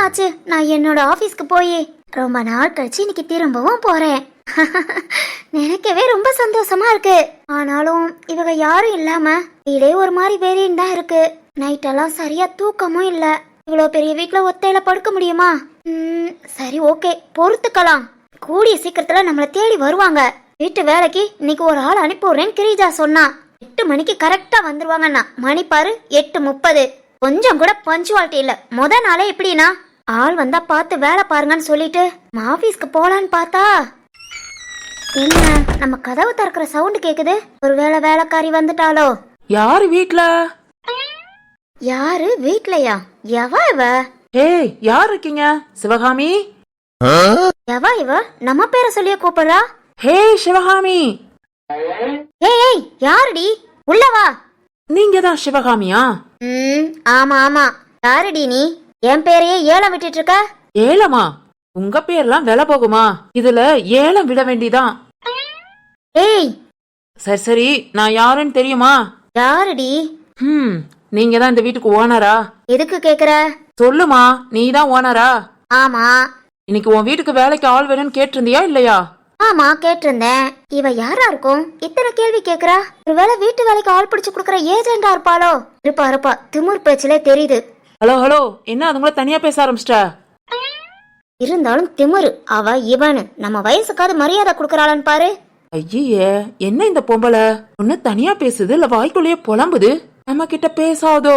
ஆச்சு நான் என்னோட ஆபீஸ்க்கு போய் ரொம்ப நாள் கழிச்சு இன்னைக்கு திரும்பவும் போறேன். நினைக்கவே ரொம்ப சந்தோஷமா இருக்கு. ஆனாலும் இவங்க யாரும் இல்லாம வீடே ஒரு மாதிரி வேறின்னு தான் இருக்கு. நைட்டெல்லாம் சரியா தூக்கமும் இல்ல. இவ்வளவு பெரிய வீட்டுல ஒத்தையில படுக்க முடியுமா? சரி, ஓகே, பொறுத்துக்கலாம். கூடிய சீக்கிரத்துல நம்மளை தேடி வருவாங்க. வீட்டு வேலைக்கு இன்னைக்கு ஒரு ஆள் அனுப்பிடுறேன்னு கிரிஜா சொன்னா. 8 மணிக்கு கரெக்டா வந்துருவாங்கண்ணா. மணி பாரு 8:30. கொஞ்சம் கூட பஞ்சுவாலிட்டி இல்ல. முத நாளே எப்படின்னா ஆள் வந்தா பார்த்து வேலை பாருங்கன்னு சொல்லிட்டு ஆபீஸ்க்கு போலான்னு பார்த்தா என்ன நம்ம கதவு திறக்கிற சவுண்ட் கேக்குது. ஒருவேளை வேலைக்காரி வந்துட்டாலோ? யாரு வீட்ல? யாரு வீட்லயா? எவா இவ? ஏய், யார் இருக்கீங்க? சிவகாமி? எவா இவ? நம்ம பேரை சொல்லிய கூப்பிடுறா. ஹே சிவகாமி. ஏய், யாருடி? உள்ளவா. நீங்க தான் சிவகாமியா? ஆமா ஆமா. யாருடி நீ? என் பேரையே ஏலம் விட்டுட்டு இருக்க. ஏலமா? உங்க பேர்லாம் விலை போகுமா? இதுல ஏலம் விட வேண்டிதான். ஏய், சரி சரி, நான் யாருன்னு தெரியுமா? யாருடி? நீங்க தான் இந்த வீட்டுக்கு ஓனரா? எதுக்கு கேக்குற? சொல்லுமா, நீ தான் ஓனரா? ஆமா. இன்னைக்கு உன் வீட்டுக்கு வேலைக்கு ஆள் வேணும்னு கேட்டிருந்தியா இல்லையா? ஆமா, கேட்டிருந்தேன். இவ யாரா இருக்கும் இத்தனை கேள்வி கேக்குறா? ஒருவேளை வீட்டு வேலைக்கு ஆள் பிடிச்சு குடுக்கற ஏஜென்டா இருப்பாளோ? இருப்பா, திமிர் பேச்சுல தெரியுது. ஹலோ ஹலோ, என்ன அதுங்கள தனியா பேச ஆரம்பிச்சிட்ட? இருந்தாலும் திமிரு. அவ இவனு நம்ம வயசுக்காவது மரியாதை குடுக்கறாளான்னு பாரு. ஐயே, என்ன இந்த பொம்பளை ஒண்ணு தனியா பேசுது இல்ல வாய்க்குள்ளேயே புலம்புது? நம்ம கிட்ட பேசாதோ?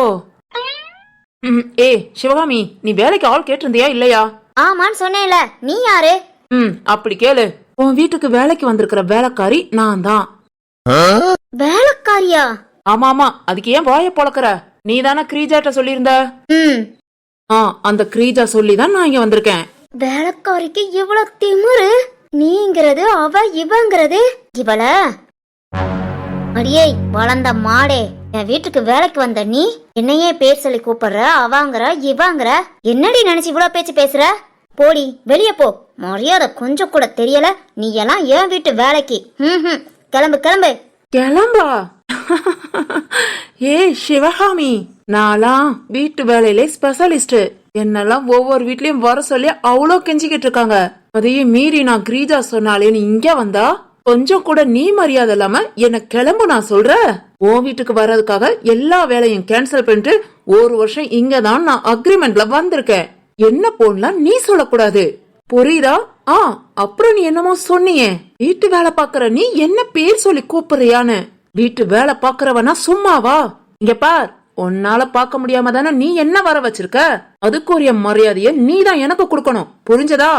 சிவகாமி, நீ வேலைக்கு ஆள் கேட்டிருந்தியா இல்லையா? ஆமான்னு சொன்னேன்ல. நீ யாரு? அப்படி கேளு. உன் வீட்டுக்கு வேலைக்கு வந்திருக்கிற வேலைக்காரி நான் தான். வேலைக்காரியா? ஆமா ஆமா, அதுக்கு ஏன் வாய பொளக்குற? நீ தானே கிரீஜாட்ட சொல்லியிருந்த. அந்த கிரீஜா சொல்லிதான் நான் இங்க வந்திருக்கேன். வேலைக்காரிக்கு இவ்வளவு திமிரு? நீங்கிறது அவ, இவங்கிறது இவள. அடியே வளர்ந்த மாடே, என் வீட்டுக்கு வேலைக்கு வந்த நீ என்னையே பேர் சொல்லி கூப்பிடுற. அவங்கிற இவங்கிற. என்னடி நினைச்சு இவ்வளவு பேச்சு பேசுற? போடி வெளியே போ. மரியாதை கொஞ்சம் கூட தெரியல. நீ எல்லாம் என் வீட்டு வேலைக்கு. கிளம்பு கிளம்பு. கிளம்பா? ஏ சிவகாமி, நான்லாம் வீட்டு வேலையில ஸ்பெஷலிஸ்ட். என்னெல்லாம் ஒவ்வொரு வீட்லயும் வர சொல்லி அவ்வளோ கெஞ்சிக்கிட்டு இருக்காங்க. அதையும் மீறி நான் கிரீஜா சொன்னாலே நீ இங்க வந்தா கொஞ்சம் கூட நீ மரியாதை இல்லாம என்ன கிளம்பு நான் சொல்ற. உன் வீட்டுக்கு வர்றதுக்காக எல்லா வேலையும் கேன்சல் பண்ணிட்டு 1 வருஷம் இங்கதான் நான் அக்ரிமெண்ட்ல வந்திருக்கேன். என்ன போடலாம் நீ சொல்லக்கூடாது, புரியுதா? அப்புறம் நீ என்னமோ சொன்னியே, வீட்டு வேலை பாக்குற நீ என்ன பேர் சொல்லி கூப்பிடுறியான்னு. வீட்டு வேலை பாக்குறவனா சும்மாவா? இங்க பார், உன்னால பாக்க முடியாம தானே நீ என்ன வர வச்சிருக்க. அதுக்குரிய மரியாதைய நீ தான் எனக்கு கொடுக்கணும், புரிஞ்சதா?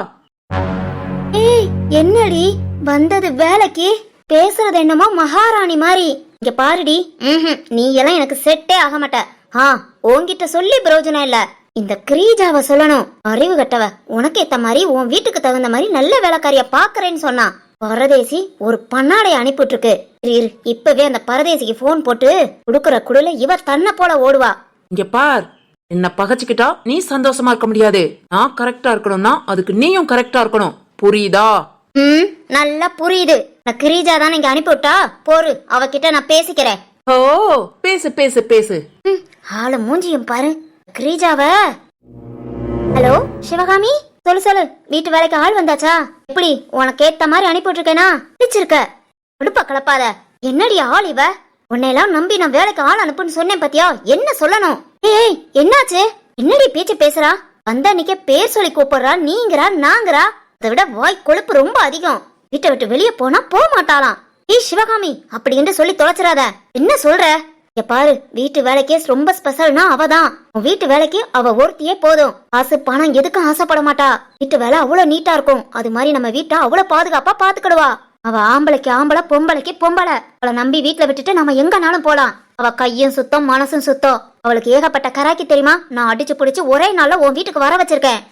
ஏய், என்னடி வந்தது வேலைக்கு? பேசுறது என்னமோ மகாராணி மாதிரி. இங்க பாருடி, நீ எல்லாம் எனக்கு செட்டே ஆக மாட்ட. உன்கிட்ட சொல்லி பிரயோஜனம் இல்ல. இந்த கிரீஜாவ சொல்லணும். அறிவு கட்டவ. உனக்கு ஏத்த மாதிரி உன் வீட்டுக்கு தகுந்த மாதிரி நல்ல வேலைக்காரிய பாக்குறேன்னு சொன்னா. பரதேசி ஒரு பண்ணாடை அனுப்பிட்டு இருக்கு. இப்பவே அந்த பரதேசிக்கு போன் போட்டு குடுக்கற குடுல இவ தன்னை போல ஓடுவா. இங்க பார், என்ன பகச்சுக்கிட்டா நீ சந்தோஷமா இருக்க முடியாது. நான் கரெக்டா இருக்கணும்னா அதுக்கு நீயும் கரெக்டா இருக்கணும், புரியுதா? நல்லா புரியுது. நான் கிரீஜா தானே இங்க அனுப்பிவிட்டா. போரு, அவகிட்ட நான் பேசிக்கிறேன். ஓ, பேசு பேசு பேசு. ஆளு மூஞ்சியும் பாரு கிரீஜாவ. ஹலோ சிவகாமி, சொல்லு. வீட்டு வேலைக்கு ஆள் வந்தாச்சா? எப்படி உனக்கு ஏத்த மாதிரி அனுப்பிவிட்டுருக்கேனா? பிடிச்சிருக்க? அடுப்பா கலப்பாத. என்னடி ஆள் இவ? உன்னையெல்லாம் நம்பி நான் வேலைக்கு ஆள் அனுப்புன்னு சொன்னேன் பாத்தியா? என்ன சொல்லணும்? ஏய், என்னாச்சு? என்னடி பேச்சு பேசுறா? வந்த அன்னைக்கே பேர் சொல்லி கூப்பிடுறா. நீங்கிறா நாங்கிறா. அதை விட வாய் கொழுப்பு ரொம்ப அதிகம். வீட்டை விட்டு வெளியே போனா போக மாட்டாளாம். ஏய் சிவகாமி, அப்படி என்று சொல்லி தொலைச்சிடாத. என்ன சொல்ற? பாரு, வீட்டு வேலைக்கே ரொம்ப ஸ்பெஷல்னா அவதான். உன் வீட்டு வேலைக்கு அவ ஒருத்தியே போதும். காசு பணம் எதுக்கும் ஆசைப்பட மாட்டா. வீட்டு வேலை அவ்வளவு நீட்டா இருக்கும். அது மாதிரி நம்ம வீட்டை அவ்வளவு பாதுகாப்பா பாத்துக்கிடுவா. அவ ஆம்பளைக்கு ஆம்பளை, பொம்பளைக்கு பொம்பளை. அவளை நம்பி வீட்டுல விட்டுட்டு நம்ம எங்கனாலும் போலாம். அவ கையும் சுத்தம், மனசும் சுத்தம். அவளுக்கு ஏகப்பட்ட கராக்கி தெரியுமா? நான் அடிச்சு புடிச்சு ஒரே நாள்ல உன் வீட்டுக்கு வர வச்சிருக்கேன்.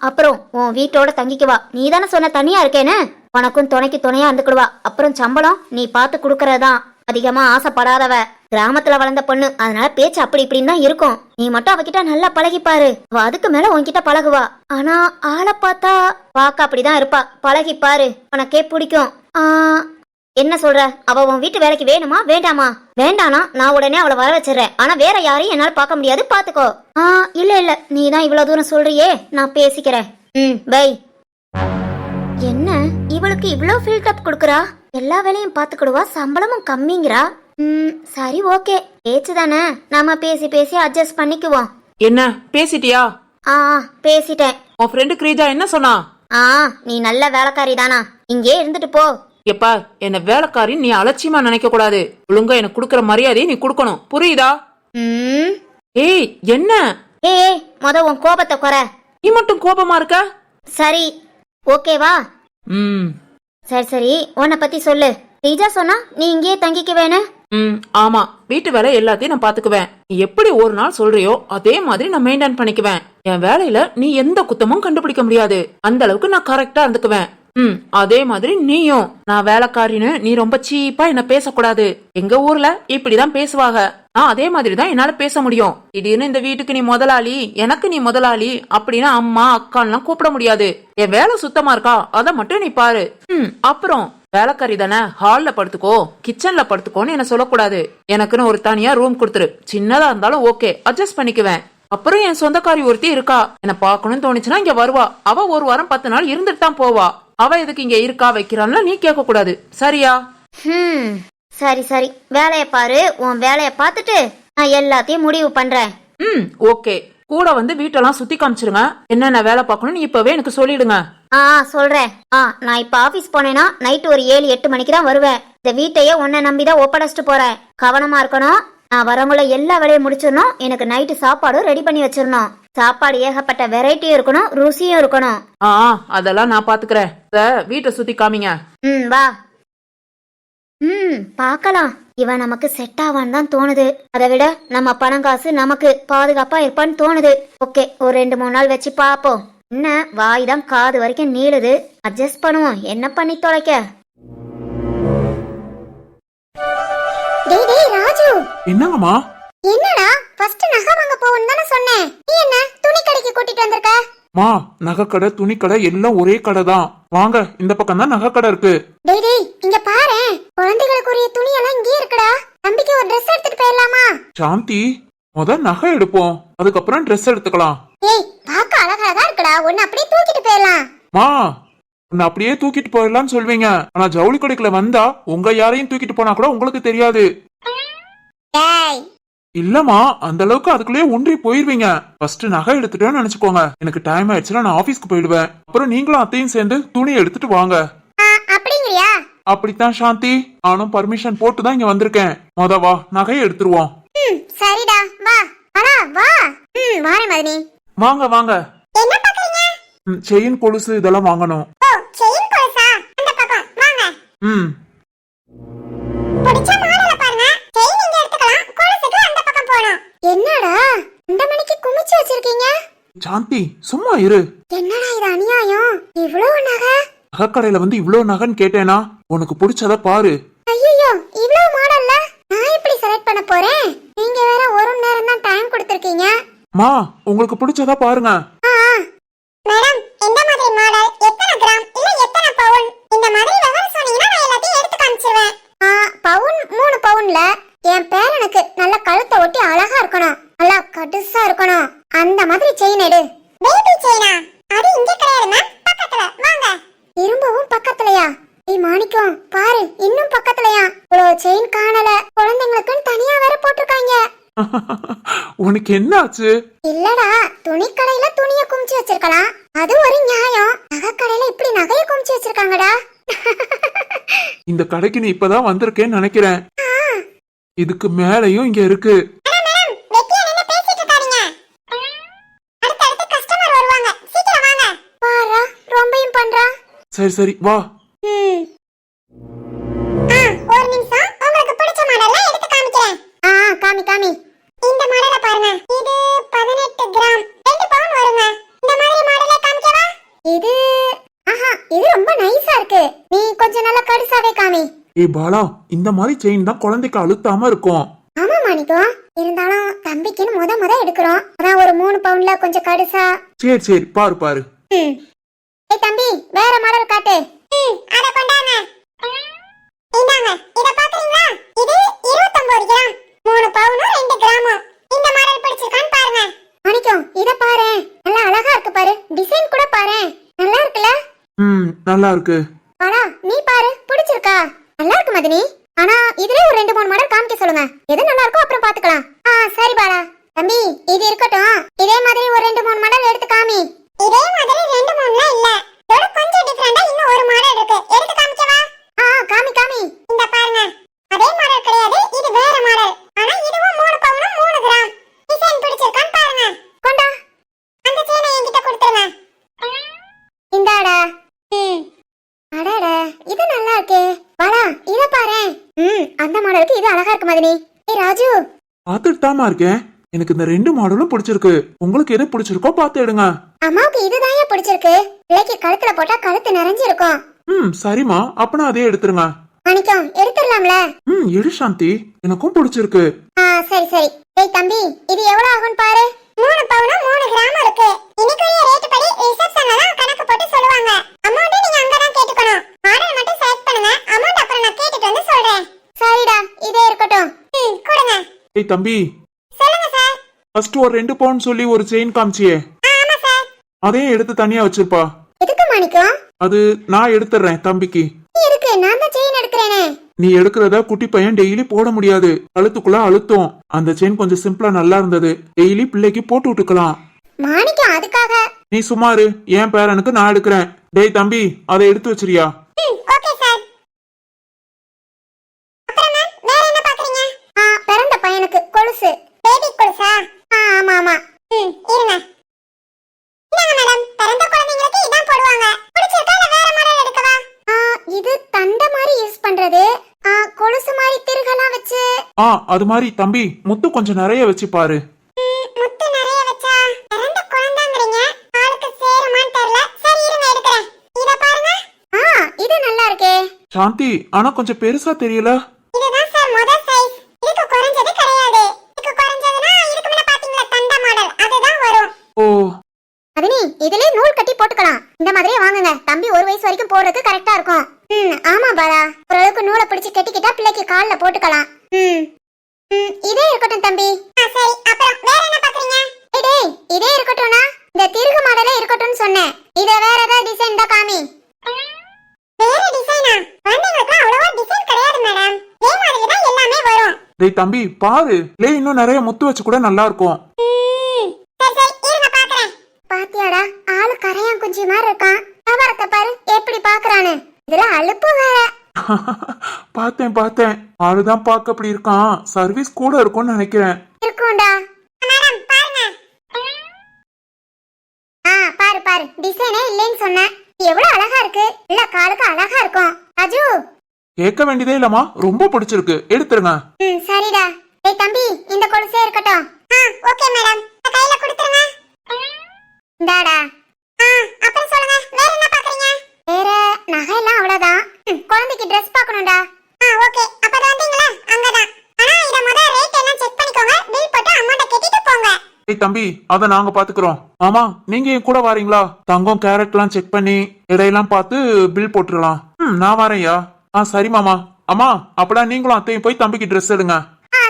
அப்புறம் உன் வீட்டோட தங்கிக்குவா. நீ தானே சொன்ன தனியா இருக்கேன்னு. உனக்கும் துணைக்கு துணையா இருந்துக்கிடுவா. அப்புறம் சம்பளம் நீ பாத்து குடுக்கறதான். அதிகமா ஆசைப்படாதவ. கிராமத்துல வளர்ந்த பொண்ணு, அதனால பேச்சு அப்படி இப்படின்னு தான் இருக்கும். நீ மட்டும் அவகிட்ட நல்லா பழகிப்பாரு. அவ அதுக்கு மேல உன்கிட்ட பழகுவா. ஆனா ஆளை பார்த்தா பாக்க அப்படிதான் இருப்பா. பழகிப்பாரு, உனக்கே பிடிக்கும். என்ன சொல்ற? அவ உன் வீட்டு வேலைக்கு வேணுமா வேண்டாமா? வேண்டானா நான் உடனே அவளை வர வச்சிடறேன். ஆனா வேற யாரையும் என்னால பார்க்க முடியாது, பாத்துக்கோ. இல்ல நீ தான் இவ்வளவு தூரம் சொல்றியே, நான் பேசிக்கிறேன். பை. என்ன இவளுக்கு இவ்ளோ ஃபில்டப் கொடுக்கறா? எல்லா வேலையும் பாத்துக்கிடுவா, சம்பளமும் கம்மிங்கிறா. சரி ஓகே, பேச்சு தானே, நாம பேசி பேசி அட்ஜஸ்ட் பண்ணிக்குவோம். என்ன பேசிட்டியா? பேசிட்டேன். உன் ஃப்ரெண்டு கிரீஜா என்ன சொன்னா? நீ நல்ல வேலைக்காரி தானா, இங்கே இருந்துட்டு போ. எப்பா, என்ன வேலைக்காரி நீ அலட்சியமா நினைக்க கூடாது. ஒழுங்கா எனக்கு குடுக்கற மரியாதையை நீ குடுக்கணும், புரியுதா? ஏய் என்ன? முத உன் கோபத்தை குறை. நீ மட்டும் கோபமா இருக்க? சரி ஓகேவா? சரி உன்னை பத்தி சொல்லு. ரீஜா சொன்னா நீ இங்கேயே தங்கிக்க வேணும். ஆமா, வீட்டு வேலை எல்லாத்தையும் நான் பாத்துக்குவேன். நீ எப்படி ஒரு நாள் சொல்றியோ அதே மாதிரி நான் மெயின்டைன் பண்ணிக்குவேன். என் வேலையில நீ எந்த குத்தமும் கண்டுபிடிக்க முடியாது, அந்த அளவுக்கு நான் கரெக்டா இருந்துக்குவேன். அதே மாதிரி நீயும். நான் வேலைக்காரின்னு நீ ரொம்ப சீப்பா என்ன பேசக்கூடாது. எங்க ஊர்ல இப்படிதான் பேசுவாங்க. நான் அதே மாதிரிதான் என்னால பேச முடியும். திடீர்னு இந்த வீட்டுக்கு நீ முதலாளி, எனக்கு நீ முதலாளி அப்படின்னு அம்மா அக்கான்லாம் கூப்பிட முடியாது. என் வேலை சுத்தமா இருக்கா அத மட்டும் நீ பாரு. அப்புறம் வேலைக்காரி தானே, ஹால்ல படுத்துக்கோ, கிச்சன்ல படுத்துக்கோன்னு என்ன சொல்லக்கூடாது. எனக்குன்னு ஒரு தனியா ரூம் கொடுத்துரு. சின்னதா இருந்தாலும் ஓகே, அட்ஜஸ்ட் பண்ணிக்குவேன். அப்புறம் என் சொந்தக்காரி ஒருத்தி இருக்கா, என்ன பாக்கணும்னு தோணுச்சுன்னா இங்க வருவா. அவ ஒரு வாரம் 10 நாள் இருந்துட்டு தான் போவா. அவ எதுக்கு இங்க இருக்கா வைக்கிறான்ல நீ கேட்க கூடாது, சரியா? சரி சரி, வேலைய பாரு. உன் வேலைய பார்த்துட்டு நான் எல்லாத்தையும் முடிவு பண்றேன். ஓகே. கூட வந்து வீட்டெல்லாம் சுத்தி காமிச்சிருங்க. என்னென்ன வேலை பார்க்கணும்னு இப்பவே எனக்கு சொல்லிடுங்க. சொல்றேன். நான் இப்ப ஆபீஸ் போனேன்னா நைட் ஒரு 7-8 மணிக்கு தான் வருவேன். இந்த வீட்டையே உன்னை நம்பிதான் ஒப்படைச்சிட்டு போறேன். கவனமா இருக்கணும். நான் வரவங்கள எல்லா வேலையும் முடிச்சிடணும். எனக்கு நைட்டு சாப்பாடும் ரெடி பண்ணி வச்சிடணும். சாப்பாடு ஏகப்பட்ட வெரைட்டியும் இருக்கணும், ருசியும் இருக்கணும். அதெல்லாம் நான் பாத்துக்கிறேன். வீட்டை சுத்தி காமிங்க. வா. பாக்கலாம். இவன் நமக்கு செட் ஆவான்னு தான் தோணுது. அதை விட நம்ம பணம் காசு நமக்கு பாதுகாப்பா இருப்பான்னு தோணுது. ஓகே, ஒரு 2-3 நாள் வச்சு பாப்போம். என்ன வாய் தான் காது வரைக்கும் நீளுது, அட்ஜஸ்ட் பண்ணுவோம். என்ன பண்ணி தொலைக்க. ராஜு, என்னங்கம்மா? என்னடா ஃபர்ஸ்ட் நகை வாங்க போறேன்னு தான சொன்னேன். நீ என்ன துணி கடைக்கு கூட்டிட்டு வந்திருக்க? மா, நகை கடை துணி கடை எல்லாம் ஒரே கடை தான். வாங்க, இந்த பக்கம் தான் நகை கடை இருக்கு. டேய் இங்க பாரு, குழந்தைகளுக்குரிய துணி எல்லாம் இங்கே இருக்குடா. தம்பிக்கு ஒரு Dress எடுத்துட்டு போயிடலாமா? சாந்தி, முத நகை எடுப்போம், அதுக்கப்புறம் Dress எடுத்துக்கலாம். ஏய் பாக்க அழகா இருக்குடா, ஒன்னு அப்படியே தூக்கிட்டு போயிடலாம். மா, உன்னை அப்படியே தூக்கிட்டு போயிடலாம்னு சொல்வீங்க, ஆனா ஜவுளி கடைக்குள்ள வந்தா உங்க யாரையும் தூக்கிட்டு போனா கூட உங்களுக்கு தெரியாது. இல்லம்மா, அந்த அளவுக்கு அதுக்குள்ளேயே ஒன்றி போயிருவீங்க. ஃபர்ஸ்ட் நகை எடுத்துட்டேன்னு நினைச்சுக்கோங்க. எனக்கு டைம் ஆயிடுச்சுன்னா நான் ஆபீஸ்க்கு போயிடுவேன். அப்புறம் நீங்களும் அத்தையும் சேர்ந்து துணி எடுத்துட்டு வாங்க. அப்படிங்கறியா? அப்படித்தான் சாந்தி, நானும் பர்மிஷன் போட்டு தான் இங்க வந்திருக்கேன். மொத வா, நகையை எடுத்துருவோம். சரிடா, வா. அடா வா. வாரே மதனி. வாங்க வாங்க. என்ன பாக்குறீங்க? செயின் கொலுசு இதெல்லாம் வாங்கணும். ஓ, செயின் கொலுசா? அந்த பக்கம் வாங்க. பிடிச்ச மாடல பாருங்க. செயின் இங்க எடுத்துக்கலாம், கொலுசுக்கு அந்த பக்கம் போணும். என்னடா இந்த மணிக்கு குமிச்சு வச்சிருக்கீங்க? சாந்தி சும்மா இரு. என்னடா இது அநியாயம், இவ்ளோ நகை? நகைக்கடையில வந்து இவ்ளோ நகைன்னு கேட்டேனா, உனக்கு பிடிச்சத பாரு. ஐயோ, இவ்ளோ மாடல்ல நான் எப்படி செலக்ட் பண்ண போறேன்? நீங்க வேற ஒரு நேரம் தான் டைம் கொடுத்திருக்கீங்க. மா, உங்களுக்கு பிடிச்சதா பாருங்க. மேடம், இந்த மாதிரி மாடல் எத்தனை கிராம் இல்ல எத்தனை பவுன், இந்த மாதிரி விவரம் சொன்னீங்கன்னா நான் எல்லாத்தையும் எடுத்து காமிச்சிடுவேன். பவுன் 3 பவுன்ல என் பேரனுக்கு நல்ல கழுத்தை ஒட்டி அழகா இருக்கணும், நல்லா கடுசா இருக்கணும். அந்த மாதிரி செயின் எடு. பேபி செயினா? அது இங்க கிடையாது மேம், பக்கத்துல வாங்க. திரும்பவும் பக்கத்துலயா? ஏய் மாணிக்கம், பாரு இன்னும் பக்கத்துலயா? இவ்வளவு செயின் காணல. குழந்தைங்களுக்குன்னு தனியா வேற போட்டிருக்காங்க. உனக்கு என்ன ஆச்சு? இல்லடா, துணி கடையில துணிய குமிச்சு வச்சிருக்கலாம், அது ஒரு நியாயம். நகை கடையில இப்படி நகைய குமிச்சு வச்சிருக்காங்கடா. இந்த கடைக்கு நீ இப்பதான் வந்திருக்கேன்னு நினைக்கிறேன். இதுக்கு மேலையும் இங்க இருக்கு. சரி சரி வா. ஒரு நிமிஷம், உங்களுக்கு பிடிச்ச மாடல்ல எடுத்து காமிக்கிறேன். காமி காமி. இந்த மாடலை பாருங்க, இது 18 கிராம் 2 பவுன் வருங்க. இந்த மாதிரி மாடலை காமிக்கவா? இது இது ரொம்ப நைஸா இருக்கு. நீ கொஞ்சம் நல்ல கடுசாவே காமி. ஏய் பாலா, இந்த மாதிரி செயின் தான் குழந்தைக்கு அழுத்தாம இருக்கும். ஆமா மாணிக்கம், இருந்தாலும் தம்பிக்குன்னு முத எடுக்கிறோம், அதான் ஒரு 3 பவுன்ல கொஞ்சம் கடுசா. சரி சரி, பாரு பாரு. ஏய் தம்பி, வேற மாடல் காட்டு. அத கொண்டாங்க. இந்த நல்லா இருக்கு. பாலா நீ பாரு பிடிச்சிருக்கா? நல்லா இருக்கு மதினி. ஆனா இதுல ஒரு 2-3 மாடல் காமிக்க சொல்லுங்க. எது நல்லா இருக்கோ அப்புறம் பாத்துக்கலாம். சரி பாலா. தம்பி இது இருக்கட்டும். இதே மாதிரி ஒரு 2-3 மாடல் எடுத்து காமி. இதே மாதிரி 2-3லாம் இல்ல. இதோட கொஞ்சம் டிஃபரண்டா இன்னும் ஒரு மாடல் இருக்கு. எடுத்து காமிக்கவா? காமி காமி. இந்த பாருங்க. அதே மாடல் கிடையாது. இது வேற மாடல். ஆனா இதுவும் 3 பவுனும் 3 கிராம். டிசைன் பிடிச்சிருக்கான்னு பாருங்க. கொண்டா. அந்த சேனை என்கிட்ட கொடுத்துருங்க. இந்தாடா. அடட இது நல்லா இருக்கே. வாடா இத பாரு. அந்த மாடலுக்கு இது அழகா இருக்கு மதினி. ஏய் ராஜு. பாத்துட்டு தாமா இருக்கேன். எனக்கு இந்த 2 மாடலும் பிடிச்சிருக்கு. உங்களுக்கு எது பிடிச்சிருக்கோ பாத்து எடுங்க. அம்மாவுக்கு இதுதான் பிடிச்சிருக்கு. பிள்ளைக்கு கழுத்துல போட்டா கழுத்து நிறைஞ்சு இருக்கும். சரிம்மா, அப்பனா அதே எடுத்துருங்க. மணிக்கம் எடுத்துடலாம்ல? எடு சாந்தி, எனக்கும் பிடிச்சிருக்கு. சரி சரி. ஏய் தம்பி இது எவ்வளவு ஆகும் பாரு. 3 பவுனும் 3 கிராம் இருக்கு. இன்னைக்குரிய ரேட் படி ரிசப்ஷன்ல தான் கணக்கு போட்டு சொல்லுவாங்க. அமௌண்ட் நீங்க அங்க தான் கேட்டுக்கணும். மாடல் மட்டும் செலக்ட் பண்ணுங்க. அமௌண்ட் அப்புறம் நான் கேட்டுட்டு வந்து சொல்றேன். சரிடா இதே இருக்கட்டும். கொடுங்க. ஏய் தம்பி. சொல்லுங்க சார். ஃபர்ஸ்ட் ஒரு 2 பவுன் சொல்லி ஒரு செயின் காமிச்சியே. ஆமா சார். அதையும் எடுத்து தனியா வச்சிருப்பா. எதுக்கு மணிக்கம்? அது நான் எடுத்துறேன் தம்பிக்கு. இருக்கு நான் தான் செயின் எடுக்கறேனே. நீ எடுக்கிறத குட்டி பையன் டெய்லி போட முடியாது. கழுத்துக்குள்ள அழுத்தம். அந்த செயின் கொஞ்சம் சிம்பிளா நல்லா இருந்தது. டெய்லி பிள்ளைக்கு போட்டு விட்டுக்கலாம். மாணிக்கம் அதுக்காக. நீ சுமாரு, என் பேரனுக்கு நான் எடுக்கிறேன். டேய் தம்பி அதை எடுத்து வச்சிரியா? Okay sir. அப்புறம் மேம் வேற என்ன பாக்குறீங்க? பிறந்த பையனுக்கு கொலுசு. பேபி கொலுசா? ஆமா ஆமா. இருங்க. இந்தாங்க மேடம். பிறந்த குழந்தைங்களுக்கு இதான் போடுவாங்க. பிடிச்சிருக்கா இல்ல வேற மாடல் எடுக்கவா? இது தண்ட மாதிரி யூஸ் பண்றது. கொலுசு மாதிரி திருகலாம் வச்சு. அது மாதிரி தம்பி முத்து கொஞ்சம் நிறைய வச்சு பாரு. முத்து நிறைய வச்சா பிறந்த குழந்தைங்கறீங்க. ஆளுக்கு சேருமான்னு தெரியல. சரி இருங்க எடுக்கறேன். இத பாருங்க. இது நல்லா இருக்கே. சாந்தி ஆனா கொஞ்சம் பெருசா தெரியல. இதுதான் சார் முதல் சைஸ். இதுக்கு குறைஞ்சது கிடையாது. இதுக்கு குறைஞ்சதுனா இதுக்கு முன்ன பாத்தீங்களா தண்ட மாடல் அதுதான் வரும். ஓ மதினி இதுலயே நூல் கட்டி போட்டுக்கலாம். இந்த மாதிரியே வாங்குங்க. தம்பி 1 வயசு வரைக்கும் போடுறதுக்கு கரெக்டா இருக்கும். ஆமா பாலா. ஓரளவுக்கு நூலை பிடிச்சு கட்டிக்கிட்டா பிள்ளைக்கு கால்ல போட்டுக்கலாம். இதே இருக்கட்டும் தம்பி. சரி அப்புறம் வேற என்ன பாக்குறீங்க? டேய் இதே இருக்கட்டும்னா இந்த திருகு மாடலே இருக்கட்டும்னு சொன்னேன். இத வேற ஏதாவது டிசைன் தான் காமி. வேற டிசைனா? குழந்தைகளுக்கு அவ்வளவா டிசைன் கிடையாது மேடம். இதே மாதிரி தான் எல்லாமே வரும். டேய் தம்பி பாரு. இன்னும் நிறைய முத்து வச்சு கூட நல்லா இருக்கும். சரி சரி இருங்க பாக்குறேன். பாத்தியாடா ஆளு கரையான் குஞ்சி மாதிரி இருக்கான். வியாபாரத்தை பாரு எப்படி பாக்குறானு. இதுல அலுப்பு வேற. பார்த்தேன் ஆளுதான் பார்க்க அப்படி இருக்கான். சர்வீஸ் கூட இருக்கும்னு நினைக்கிறேன். இருக்கும்டா. மேடம் பாருங்க. பாரு டிசைனே இல்லைன்னு சொன்னேன். எவ்வளவு அழகா இருக்கு. இல்ல காலுக்கு அழகா இருக்கும். ராஜு கேட்க வேண்டியதே இல்லம்மா. ரொம்ப பிடிச்சிருக்கு. எடுத்துருங்க. சரிடா. ஏய் தம்பி இந்த கொலுசே இருக்கட்டும். Okay madam. கையில கொடுத்துருங்க. இந்தாடா. அப்புறம் சொல்லுங்க வேற என்ன பாக்குறீங்க? வேற நகை எல்லாம் அவ்வளவுதான். குழந்தைக்கு Dress பார்க்கணும்டா. ஓகே அப்ப வந்தீங்களா அங்கதான். ஆனா இத முத ரேட் எல்லாம் செக் பண்ணிக்கோங்க. பில் போட்டு அமௌண்ட கட்டிட்டு போங்க. ஏய் தம்பி அத நாங்க பாத்துக்கிறோம். மாமா நீங்க என் கூட வாரீங்களா? தங்கம் கேரட் எல்லாம் செக் பண்ணி எடையெல்லாம் பார்த்து பில் போட்டுடலாம். நான் வரேன்யா. சரி மாமா. அம்மா அப்படா நீங்களும் அத்தையும் போய் தம்பிக்கு Dress எடுங்க.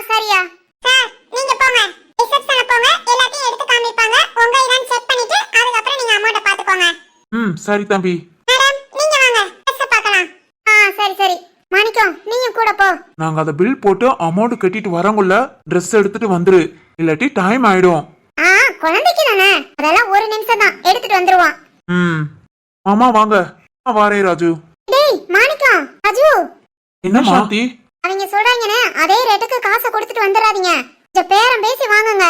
சரியா. சார் நீங்க போங்க. ரிசப்ஷன்ல போங்க. எல்லாத்தையும் எடுத்து காமிப்பாங்க. உங்க இதான் செக் பண்ணிட்டு அதுக்கு அப்புறம் நீங்க அமௌண்ட பாத்துக்கோங்க. சரி தம்பி. மேடம் நீங்க வாங்க. Dress பார்க்கலாம். சரி சரி. மாணிக்கம் நீயும் கூட போ. நாங்க அத பில் போட்டு அமௌண்ட் கட்டிட்டு வரங்குள்ள Dress எடுத்துட்டு வந்துரு. இல்லாட்டி டைம் ஆயிடும். குழந்தைக்கு தானே. அதெல்லாம் ஒரு நிமிஷம் தான். எடுத்துட்டு வந்துருவான். மாமா வாங்க. வாரே ராஜு. டேய் மாணிக்கம் ராஜு. என்ன சாந்தி? அவங்க சொல்றாங்கனே அதே ரேட்டுக்கு காசை கொடுத்துட்டு வந்துடாதீங்க. கொஞ்சம் பேரம் பேசி வாங்குங்க.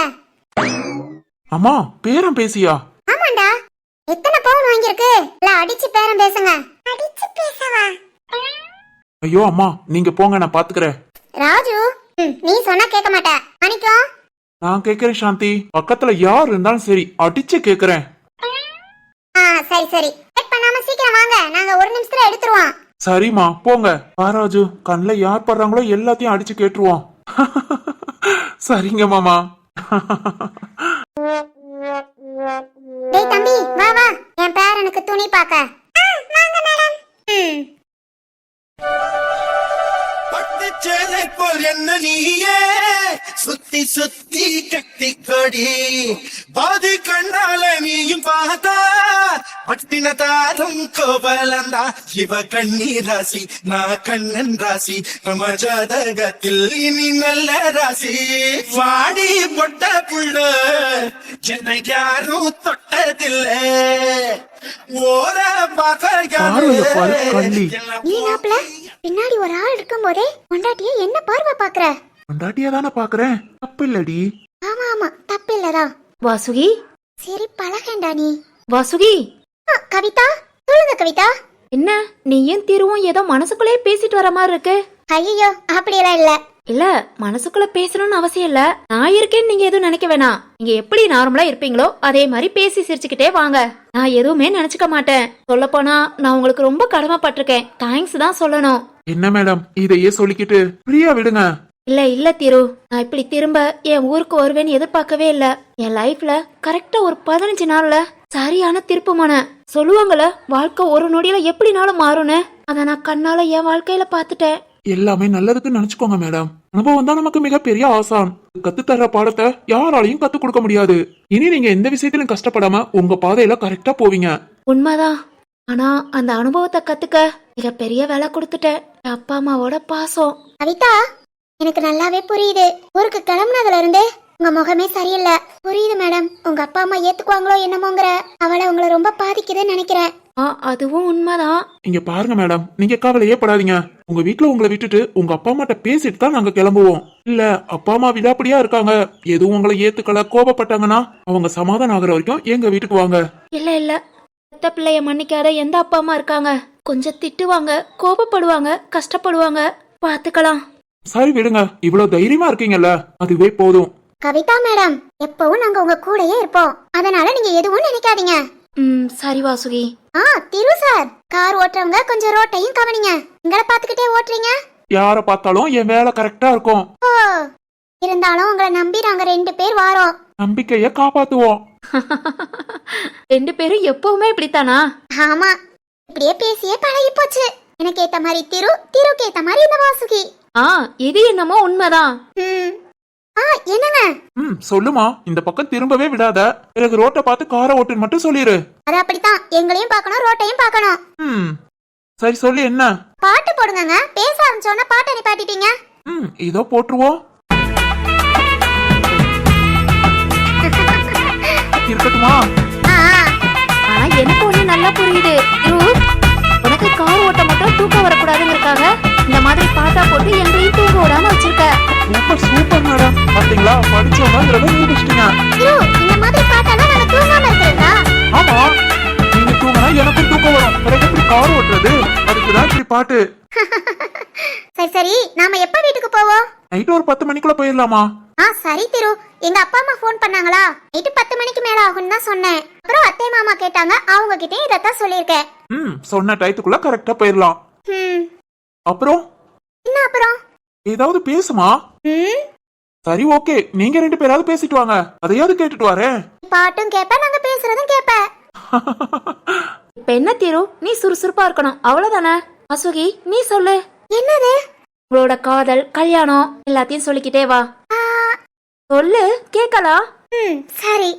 அம்மா பேரம் பேசியா? ஆமாண்டா. எத்தனை பவுன் வாங்கிருக்கு? இல்ல அடிச்சு பேரம் பேசுங்க. அடிச்சு பேசவா? ஐயோ அம்மா நீங்க போங்க நான் பாத்துக்கறேன். ராஜு நீ சொன்னா கேட்க மாட்ட. மாணிக்கம் நான் கேக்குறேன் சாந்தி. பக்கத்துல யார் இருந்தாலும் சரி அடிச்சு கேக்குறேன். சரி சரி. வெயிட் பண்ணாம சீக்கிரம் வாங்க. நாங்க ஒரு நிமிஷத்துல எடுத்துருவோம். சரிம்மா போங்க. ராஜு கண்ணுல யார் படுறாங்களோ எல்லாத்தையும் அடிச்சு கேட்டுருவோம். சரிங்க மாமா. டேய் தம்பி வா வா. என் பேரனுக்கு துணி பாக்க. வாங்க மேடம். சேலை போல் என்ன நீயே சுத்தி சுத்தி கட்டிக்கொடி பாதி கண்ணால நீயும் பார்த்தா பட்டின தாரும் கோபலந்தா இவ கண்ணீர் ராசி நான் கண்ணன் ராசி நம்ம ஜாதகத்தில் இனி நல்ல ராசி வாடி பொட்ட புள்ள என்னை யாரும் தொட்டதில்லை ஓர பார்வைய பாரு, கள்ளி. நீ நாப்ல பின்னாடி ஒரு ஆள் இருக்கும் போதே பொண்டாட்டிய என்ன பார்வை பாக்குற? பொண்டாட்டியா தானே பாக்குறேன், தப்பு இல்லடி. ஆமா ஆமா தப்பு இல்லதா. வாசுகி, சரி பழகண்டா நீ. வாசுகி, கவிதா சொல்லுங்க கவிதா. என்ன நீயும் திருவும் ஏதோ மனசுக்குள்ளே பேசிட்டு வர மாதிரி இருக்கு? ஐயோ அப்படியெல்லாம் இல்ல. இல்ல, மனசுக்குள்ள பேசணும்னு அவசியம் இல்ல. நான் இருக்கேன்னு நீங்க எதுவும் நினைக்க வேணாம். நீங்க எப்படி நார்மலா இருப்பீங்களோ அதே மாதிரி பேசி சிரிச்சுக்கிட்டே வாங்க. நான் எதுவுமே நினைச்சுக்க மாட்டேன். சொல்ல போனா நான் உங்களுக்கு ரொம்ப கடமைப்பட்டிருக்கேன். தேங்க்ஸ் தான் சொல்லணும். என்ன மேடம் இதையே சொல்லிக்கிட்டு ஃப்ரீயா விடுங்க. இல்ல இல்ல திரு, நான் இப்படி திரும்ப என் ஊருக்கு வருவேன்னு எதிர்பார்க்கவே இல்ல. என் லைஃப்ல கரெக்டா ஒரு 15 நாள்ல சரியான திருப்புமான. சொல்லுவாங்கல்ல, வாழ்க்கை ஒரு நொடியில எப்படினாலும் மாறும்னு. அத நான் கண்ணால என் வாழ்க்கையில பாத்துட்டேன். எல்லாமே நல்லதுக்கு நினைச்சுக்கோங்க மேடம். அனுபவம் தான் நமக்கு மிகப்பெரிய ஆசான். கத்து தர்ற பாடத்தை யாராலையும் கத்து கொடுக்க முடியாது. இனி நீங்க எந்த விஷயத்திலும் கஷ்டப்படாம உங்க பாதையில கரெக்டா போவீங்க. உண்மைதான். ஆனா அந்த அனுபவத்தை கத்துக்க மிகப்பெரிய வேலை கொடுத்துட்டேன். என் அப்பா அம்மாவோட பாசம். கவிதா எனக்கு நல்லாவே புரியுது. ஊருக்கு கிளம்புனதுல இருந்தே உங்க முகமே சரியில்லை. புரியுது மேடம். உங்க அப்பா அம்மா ஏத்துக்குவாங்களோ என்னமோங்கிற அவளை உங்களை ரொம்ப பாதிக்குதுன்னு நினைக்கிறேன். அதுவும் உண்மைதான். இங்க பாருங்க மேடம், நீங்க கவலையே படாதீங்க. உங்க வீட்டுல உங்களை விட்டுட்டு உங்க அப்பா அம்மாட்ட பேசிட்டு தான் நாங்க கிளம்புவோம். இல்ல அப்பா அம்மா விடாப்படியா இருக்காங்க, எதுவும் உங்களை ஏத்துக்கல கோபப்பட்டாங்கன்னா அவங்க சமாதானம் ஆகுற வரைக்கும் எங்க வீட்டுக்கு வாங்க. இல்ல இல்ல, பெத்த பிள்ளைய மன்னிக்காத எந்த அப்பா அம்மா இருக்காங்க? கொஞ்சம் திட்டுவாங்க, கோபப்படுவாங்க, கஷ்டப்படுவாங்க. பாத்துக்கலாம். சரி விடுங்க, இவ்வளவு தைரியமா இருக்கீங்கல்ல, அதுவே போதும். கவிதா மேடம் எப்பவும் நாங்க உங்க கூடயே இருப்போம். அதனால நீங்க எதுவும் நினைக்காதீங்க. சரி வாசுகி. திரு சார், கார் ஓட்டுறவங்க கொஞ்சம் ரோட்டையும் கவனிங்க. எங்களை பாத்துக்கிட்டே ஓட்டுறீங்க. யார பார்த்தாலும் என் வேலை கரெக்டா இருக்கும். ஓ, இருந்தாலும் உங்களை நம்பி நாங்க 2 பேர் வாரோம். நம்பிக்கைய காப்பாத்துவோம். 2 பேரும் எப்பவுமே இப்படித்தானா? ஆமா, இப்படியே பேசியே பழகி போச்சு. எனக்கு ஏத்த மாதிரி திரு, திருக்கு ஏத்த மாதிரி இந்த வாசுகி. இது என்னமோ உண்மைதான். என்னங்க? சொல்லுமா, இந்த பக்கம் திரும்பவே விடாத. பிறகு ரோட்டை பார்த்து காரை ஓட்டுன்னு மட்டும் சொல்லிரு. அது அப்படித்தான், எங்களையும் பார்க்கணும் ரோட்டையும் பார்க்கணும். சரி சொல்லு என்ன? பாட்டு போடுங்க. பேச ஆரம்பிச்சோன்னா பாட்டை நிப்பாட்டிட்டீங்க. இதோ போட்டுருவோம். இருக்கட்டுமா? ஆனா எனக்கு ஒண்ணு நல்லா புரியுது. உனக்கு கார் ஓட்ட மட்டும் தூக்கம் வரக்கூடாதுங்கிறதுக்காக இந்த மாதிரி பாட்டா போட்டு எங்களையும் தூங்க விடாம வச்சிருக்க. சூப்பர் சூப்பர் மேடம், பாத்தீங்களா படிச்சவங்கிறத நிரூபிச்சிட்டீங்க. இந்த மாதிரி பாட்டெல்லாம் நாங்க தூங்காம இருக்கிறதா? ஆமா, நீங்க தூங்கினா எனக்கும் தூக்கம் வரும். பிறகு எப்படி கார் ஓட்டுறது? அதுக்குதான் இப்படி பாட்டு. சரி சரி, நாம எப்ப வீட்டுக்கு போவோம்? நைட்டு ஒரு 10 மணிக்குள்ள போயிடலாமா? சரி திரு, எங்க அப்பா அம்மா போன் பண்ணாங்களா? நைட்டு 10 மணிக்கு மேல ஆகும்னு தான் சொன்னேன். அப்புறம் அத்தை மாமா கேட்டாங்க, அவங்க கிட்டே இதத்தான் சொல்லியிருக்கேன். சொன்ன டயத்துக்குள்ள கரெக்டா போயிடலாம். அப்புறம் என்ன அப்புறம்? ஏதாவது பேசுமா? சரி ஓகே, நீங்க 2 பேராவது பேசிட்டு வாங்க, அதையாவது கேட்டுட்டு வரேன். பாட்டும் கேப்ப, நாங்க பேசுறதும் கேப்ப. இப்ப என்ன திரு, நீ சுறுசுறுப்பா இருக்கணும் அவ்வளவுதானே? அசுகி நீ சொல்லு. என்னது? உங்களோட காதல், கல்யாணம் எல்லாத்தையும் சொல்லிக்கிட்டே வா. சொல்லு, கேக்கலாம். சரி.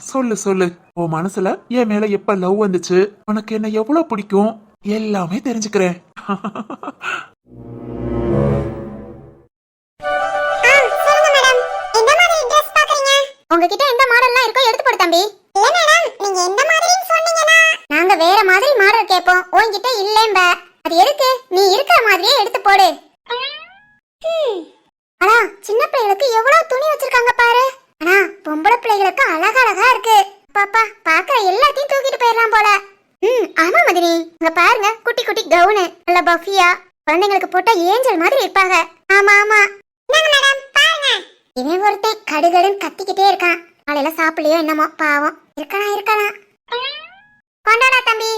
சொல்லு சொல்லு. உன் மனசுல என் மேல எப்ப லவ் வந்துச்சு, உனக்கு என்ன எவ்வளவு பிடிக்கும், எல்லாமே தெரிஞ்சுக்கிறேன். உங்ககிட்ட எந்த மாடல்லாம் இருக்கோ எடுத்து போடு தம்பி. இல்ல மேடம், நீங்க எந்த மாடல்னு சொன்னீங்கனா நாங்க வேற மாதிரி மாடல் கேப்போம். உன்கிட்ட இல்லேம்ப. அது எதுக்கு? நீ இருக்கிற மாதிரியே எடுத்து போடு. அடா, சின்ன பிள்ளைகளுக்கு எவ்வளவு துணி வச்சிருக்காங்க பாரு. ஆனா பொம்பளை பிள்ளைகளுக்கு அழகழகா இருக்கு. பாப்பா பாக்குற எல்லாத்தையும் தூக்கிட்டு போயிடலாம் போல. ஆமா மதினி, இங்க பாருங்க, குட்டி குட்டி கவுனு நல்ல பஃபியா குழந்தைங்களுக்கு போட்டா ஏஞ்சல் மாதிரி இருப்பாங்க. ஆமா ஆமா. மேடம் பாருங்க, இவன் ஒருத்தன் கடுகடுன்னு கத்திக்கிட்டே இருக்கான். காலையில சாப்பிடலையோ என்னமோ, பாவம். இருக்கலாம். கொண்டாடா தம்பி.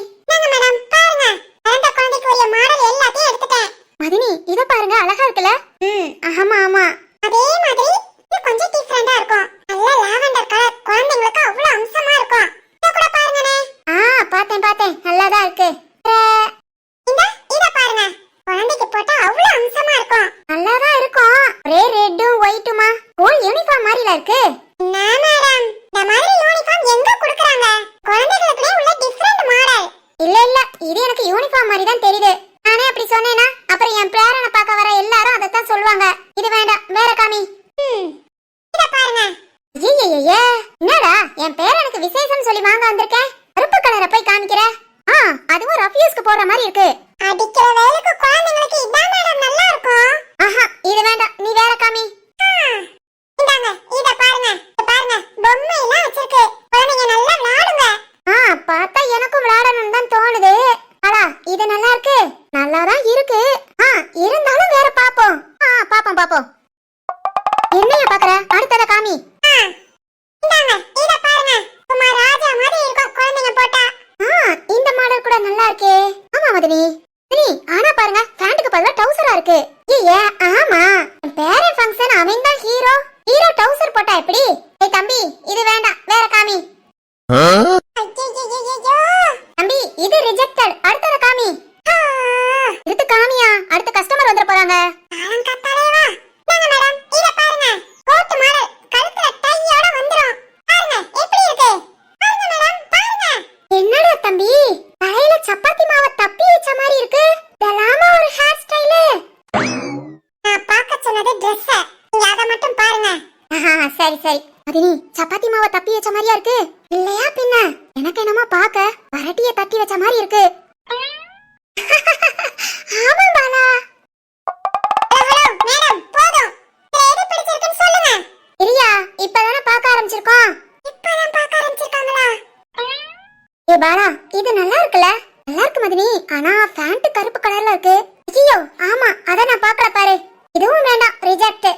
மேடம் பாருங்க, அந்த குழந்தைக்கு உரிய மாடல் எல்லாத்தையும் எடுத்துட்டேன். மதினி இத பாருங்க, அழகா இருக்குல? ஆமா ஆமா. அதே மாதிரி இது கொஞ்சம் டிஃபரண்டா இருக்கும். நல்ல லாவெண்டர் கலர், குழந்தைங்களுக்கு அவ்வளவு அம்சமா இருக்கும். இத கூட பாருங்கனே. பார்த்தேன், நல்லாதான் இருக்கு. இத பாருங்க, குழந்தைக்கு போட்டா அவ்வளவு அம்சமா இருக்கும். எனக்கு யூனிஃபார்ம் மாதிரி தான் தெரியுது. நானே அப்படி சொன்னேனா அப்புறம் என் பேரனை பார்க்க வர எல்லாரும் அதைத்தான் சொல்லுவாங்க. இது வேண்டாம், வேற காமி. இத பாருங்க. ஐயே, என்னடா என் பேரனுக்கு விசேஷம் சொல்லி வாங்க வந்திருக்கேன். கருப்பு கலரை போய் காமிக்கிற. அதுவும் ரஃப்யூஸ்க்கு போற மாதிரி இருக்கு. அடிக்கிற வேலைக்கு குழந்தைகளுக்கு இதான் மேடம் நல்லா இருக்கும். ஆஹா, இது வேண்டாம், நீ வேற காமி. இந்தாங்க, இத பாருங்க. பாருங்க, பொம்மை எல்லாம் வச்சிருக்கு. குழந்தைங்க நல்லா விளையாடுங்க. பார்த்தா எனக்கும் விளையாடணும்னு தான் தோணுது. அடா, இது நல்லா இருக்கு. நல்லா தான் இருக்கு. இருந்தாலும் வேற பாப்போம். பாப்போம். என்னைய பாக்குற? அடுத்தத காமி. இந்தாங்க, இத பாருங்க. சும்மா ராஜா மாதிரி இருக்கும் குழந்தைங்க போட்டா. இந்த மாடல் கூட நல்லா இருக்கே. ஆமா மதனி. ஆனா பாருங்க, பேண்ட்க்கு பதிலா டவுசரா இருக்கு. ஏ ஆமா, பேரன் ஃபங்க்ஷன் அவன் தான் ஹீரோ. ஹீரோ டவுசர் போட்டா எப்படி? ஏய் தம்பி, இது வேண்டாம், வேற காமி. தம்பி, இது ரிஜெக்டட். அடுத்தத காமி. இது காமியா? அடுத்த கஸ்டமர் வந்துற போறாங்க. என்னடா தம்பி, தலையில சப்பாத்தி மாவை தப்பி வச்ச மாதிரி இருக்கு. இதெல்லாமா ஒரு ஹேர் ஸ்டைலு? நான் பார்க்க சொன்னது Dress. நீங்க அத மட்டும் பாருங்க. சரி. மதினி, சப்பாத்தி மாவை தப்பி வச்ச மாதிரியா இருக்கு இல்லையா? பின்ன எனக்கு என்னமோ பார்க்க வரட்டிய தட்டி வச்ச மாதிரி இருக்கு. ஆமா பாலா. ஹலோ மேடம், போதும். எது பிடிச்சிருக்குன்னு சொல்லுங்க. இல்லையா, இப்பதானே பார்க்க ஆரம்பிச்சிருக்கோம். இப்பதான் பார்க்க ஆரம்பிச்சிருக்காங்களா? ஏ பாலா, இது நல்லா இருக்குல்ல? நல்லா இருக்கு மதினி. ஆனா பேண்ட் கருப்பு கலர்ல இருக்கு. ஐயோ, ஆமா, அத நான் பார்க்கல பாரு. இதுவும் வேண்டாம், ரிஜெக்ட்.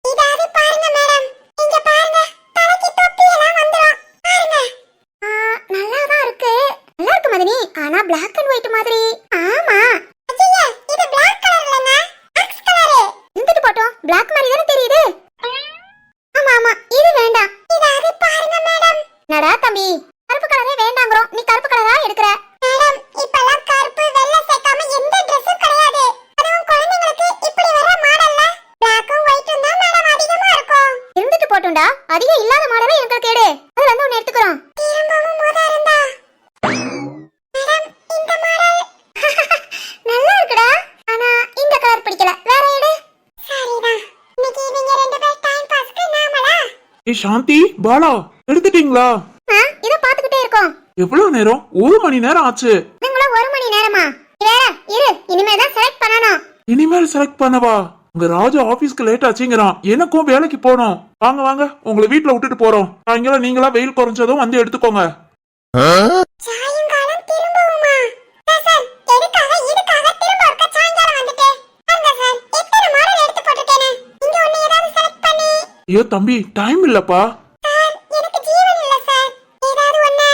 இதாவது பாருங்க மேடம். இங்க பாருங்க, தலைக்கு தொப்பி எல்லாம் வந்துரும். பாருங்க. நல்லா தான் இருக்கு. நல்லா இருக்கு மதினி. ஆனா Black and white மாதிரி. ஆமா. ஐயா, இது Black கலர் இல்லங்க, X கலர். இருந்துட்டு போட்டோம், Black மாதிரி தானே தெரியுது. ஆமா, இது வேண்டாம். இதாவது பாருங்க மேடம். நடா தம்பி, கருப்பு கலரே வேண்டாங்கறோம். நீ கருப்பு கலரா எடுக்கற? மேடம், இப்பலாம் கருப்பு வெள்ளை சேர்க்காம எந்த Dressம் கிடையாது. அதுவும் குழந்தைகளுக்கு இப்படி வர மாடல்ல Blackம் Whiteம் தான் மேடம் அதிகமா இருக்கும். இருந்துட்டு போட்டும்டா, அதிகம் இல்லாத மாடலை எங்களுக்கு எடு. அதுல இருந்து ஒன்னு எடுத்துக்கறோம். திரும்பவும் மோதா இருந்தா. மேடம், இந்த மாடல் நல்லா இருக்குடா. ஆனா இந்த கலர் பிடிக்கல, வேற எடு. சரிடா, இன்னைக்கு நீங்க ரெண்டு பேர் டைம் பாஸ்க்கு நாமளா? ஏய் சாந்தி, பாலா, எடுத்துட்டீங்களா? இத பாத்துக்கிட்டே இருக்கோம். எவ்வளவு நேரம்? 1 மணி நேரம் ஆச்சு. நீங்களா 1 மணி நேரமா? வேற இரு, இனிமே தான் செலக்ட் பண்ணனும். இனிமேல் செலக்ட் பண்ணவா? உங்க ராஜா ஆபீஸ்க்கு லேட் ஆச்சுங்கறான். எனக்கும் வேலைக்கு போகணும். வாங்க, உங்களை வீட்ல விட்டுட்டு போறோம். சாயங்காலம் நீங்களா வெயில் குறைஞ்சதும் வந்து எடுத்துக்கோங்க. சாயங்காலம் திரும்பவுமா? சார், எதுக்காக இதுக்காக திரும்ப ஒருக்க சாயங்காலம் வந்துட்டே? பாருங்க சார், எத்தனை மாடல் எடுத்து போட்டுட்டேனே. இங்க ஒண்ணு ஏதாவது செலக்ட் பண்ணி. ஐயோ தம்பி, டைம் இல்லப்பா. சார், எனக்கு ஜீவன் இல்ல சார். ஏதாவது ஒண்ணு.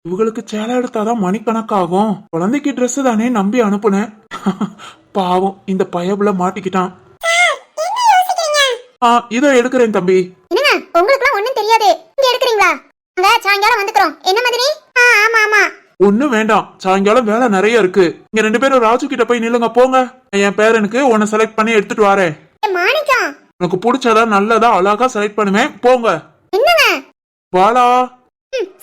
இவங்களுக்கு சேலை எடுத்தாதான் மணிக்கணக்காகும். குழந்தைக்கு Dress தானே நம்பி அனுப்புனேன். பாவம், இந்த பயபுல மாட்டிக்கிட்டான். சார், என்ன யோசிக்கிறீங்க? இதோ எடுக்கிறேன் தம்பி. என்னங்க, உங்களுக்குலாம் ஒண்ணும் தெரியாது. இங்க எடுக்கறீங்களா? அங்க சாயங்காலம் வந்துக்கறோம். என்ன மாதிரி? ஆமா. ஒண்ணும் வேண்டாம், சாயங்காலம் வேலை நிறைய இருக்கு. இங்க 2 பேரும் ராஜு கிட்ட போய் நில்லுங்க, போங்க. என் பேரனுக்கு உன்னை செலக்ட் பண்ணி எடுத்துட்டு வரேன். மாணிக்கம், உனக்கு பிடிச்சதா நல்லதா அழகா செலக்ட் பண்ணுவேன், போங்க. என்னங்க? வாலா.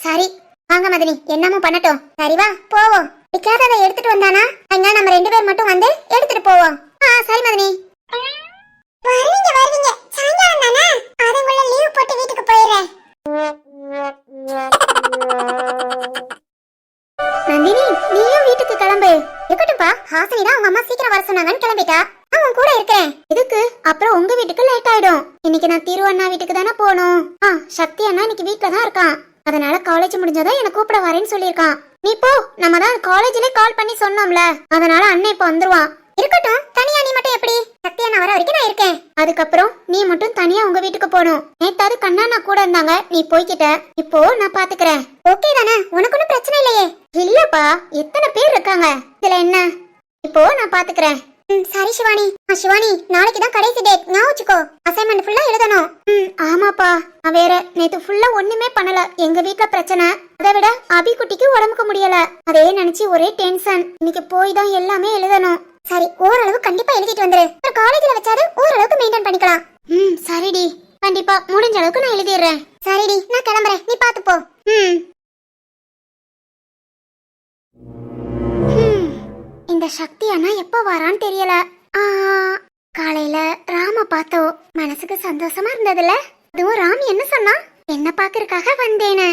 சரி, வாங்க மதனி, என்னமோ பண்ணட்டும். சரி வா, போவோம். பிடிக்காததை எடுத்துட்டு வந்தானா அங்க நம்ம 2 பேர் மட்டும் வந்து எடுத்துட்டு போவோம். சரி மதனி. வருவீங்க, சாயங்காலம் தானே? அதுக்குள்ள லீவ் போட்டு வீட்டுக்கு போயிடுறேன். நந்தினி, நீயும் வீட்டுக்கு கிளம்பு. இருக்கட்டும்பா, ஹாசினி தான் அவங்க அம்மா சீக்கிரம் வர சொன்னாங்கன்னு கிளம்பிட்டா. நான் கூட இருக்கேன். எதுக்கு? அப்புறம் உங்க வீட்டுக்கு லேட் ஆயிடும். இன்னைக்கு நான் திரு அண்ணா வீட்டுக்கு தானே போகணும். சக்தி அண்ணா இன்னைக்கு வீட்டுல தான் இருக்கான். அதனால காலேஜ் முடிஞ்சதும் என்ன கூப்பிட வரேன்னு சொல்லியிருக்கான். நீ போ, நம்ம தான் காலேஜ்ல கால் பண்ணி சொன்னோம்ல. அதனால அண்ணன் இப்ப வந்துருவான். இருக்கட்டும், தனியா நீ மட்டும் எப்படி? சக்தி அண்ணா வர வரைக்கும் நான் இருக்கேன். அதுக்கப்புறம் நீ மட்டும் தனியா உங்க வீட்டுக்கு போகணும். நேத்தாது கண்ணா கூட இருந்தாங்க, நீ போய்கிட்ட. இப்போ நான் பாத்துக்கிறேன். ஓகே தானே? உனக்கு ஒன்னும் பிரச்சனை இல்லையே? இல்லப்பா, எத்தனை பேர் இருக்காங்க இதுல என்ன? இப்போ நான் பாத்துக்கிறேன். சரி சிவானி. சிவானி, நாளைக்கு தான் கடைசி டேட், ஞாபகம் வச்சுக்கோ. அசைன்மெண்ட் ஃபுல்லா எழுதணும். ஆமாப்பா, நான் வேற நேத்து ஃபுல்லா ஒண்ணுமே பண்ணல. எங்க வீட்ல பிரச்சனை. அதை விட அபி குட்டிக்கு உடம்புக்கு முடியல. அதே நினைச்சு ஒரே டென்ஷன். இன்னைக்கு போய் தான் எல்லாமே எழுதணும். சரி, ஓரளவு கண்டிப்பா எழுதிட்டு வந்துரு. காலேஜ்ல வச்சாது ஓரளவுக்கு மெயின்டைன் பண்ணிக்கலாம். சரிடி, கண்டிப்பா முடிஞ்ச அளவுக்கு நான் எழுதிடுறேன். சரிடி, நான் கிளம்புறேன், நீ பாத்து போ. இந்த சக்தி அண்ணா எப்ப வரான்னு தெரியல. ஆ, காலையில ராம பார்த்தோம், மனசுக்கு சந்தோஷமா இருந்ததுல. அதுவும் ராம் என்ன சொன்னா, என்ன பாக்குறதுக்காக வந்தேன்னு.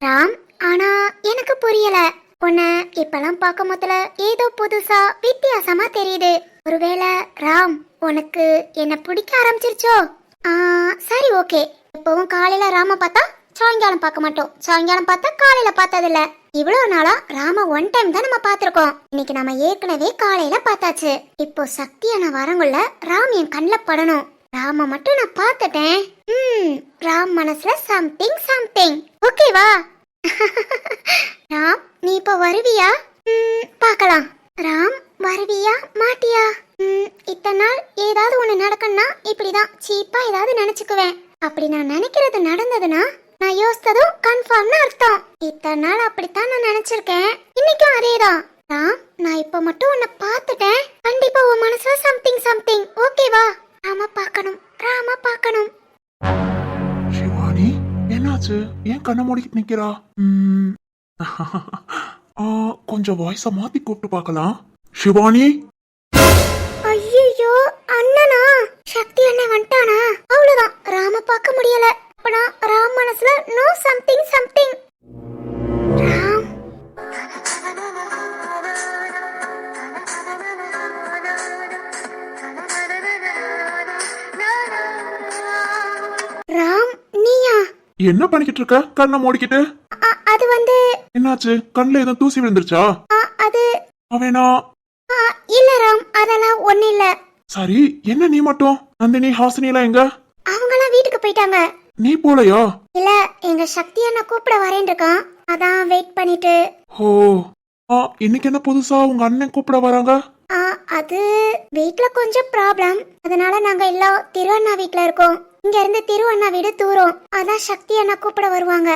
ராம், ஆனா எனக்கு புரியல. உன்னை இப்பெல்லாம் பார்க்கும் போதுல ஏதோ புதுசா வித்தியாசமா தெரியுது. ஒருவேளை ராம் உனக்கு என்ன பிடிக்க ஆரம்பிச்சிருச்சோ? சரி, ஓகே. எப்பவும் காலையில ராம பார்த்தா சாயங்காலம் பார்க்க மாட்டோம், சாயங்காலம் பார்த்தா காலையில பார்த்ததில்ல. இவ்வளவு நாளா ராம ஒன் டைம் தான் நம்ம பார்த்திருக்கோம். இன்னைக்கு நம்ம ஏற்கனவே காலையில பார்த்தாச்சு. இப்போ சக்தியான வரங்குள்ள ராம் என் கண்ணில் படணும். ராம மட்டும் நான் பார்த்துட்டேன். ராம் மனசுல சம்திங் சம்திங். ஓகேவா? ராம், நீ இப்போ வருவியா? பார்க்கலாம். ராம், வருவியா மாட்டியா? இத்தனை நாள் ஏதாவது ஒண்ணு நடக்கணும்னா இப்படிதான் சீப்பா ஏதாவது நினைச்சுக்குவேன். அப்படி நான் நினைக்கிறது நடந்ததுன்னா நான் யோசித்ததும் கன்ஃபார்ம்னு அர்த்தம். இத்தனை நாள் அப்படித்தான் நான் நினைச்சிருக்கேன், இன்னைக்கும் அதேதான். ராம், நான் இப்ப மட்டும் உன்னை பார்த்துட்டேன். கண்டிப்பா உன் மனசுல சம்திங் சம்திங். ஓகேவா? ராம பார்க்கணும், ராம பார்க்கணும். சிவானி, என்னாச்சு? ஏன் கண்ணை மூடிக்கிட்டு நிக்கிறா? கொஞ்சம் வாய்ஸ மாத்தி கூப்பிட்டு பார்க்கலாம். சிவானி. ஐயோ, அண்ணனா? சக்தி அண்ணன் வந்துட்டானா? அவ்வளவுதான், ராம பார்க்க முடியல. அப்பனா ராம் மனசுல know something something. Ram, Ram, நீயா? என்ன பண்ணிக்கிட்டு இருக்க கண்ணை மூடிக்கிட்டு? அது வந்து என்னாச்சு? கண்ணுல எதுவும் தூசி விழுந்துருச்சா? அது அவனா? இல்ல ராம், அதெல்லாம் ஒண்ணு இல்ல. சரி, என்ன நீ மட்டும்? நந்தினி, ஹாசினி எல்லாம் எங்க? அவங்களாம் வீட்டுக்கு போயிட்டாங்க. நீ போலையா? இல்ல, எங்க சக்தி அண்ணா கூப்பிட வரேன் இருக்கான், அதான் வெயிட் பண்ணிட்டு. ஓ, இன்னைக்கு என்ன புதுசா உங்க அண்ணன் கூப்பிட வராங்க? அது வீட்ல கொஞ்சம் ப்ராப்ளம், அதனால நாங்க எல்லாம் திருவண்ணா வீட்ல இருக்கோம். இங்க இருந்து திருவண்ணா வீடு தூரம், அதான் சக்தி அண்ணா கூப்பிட வருவாங்க.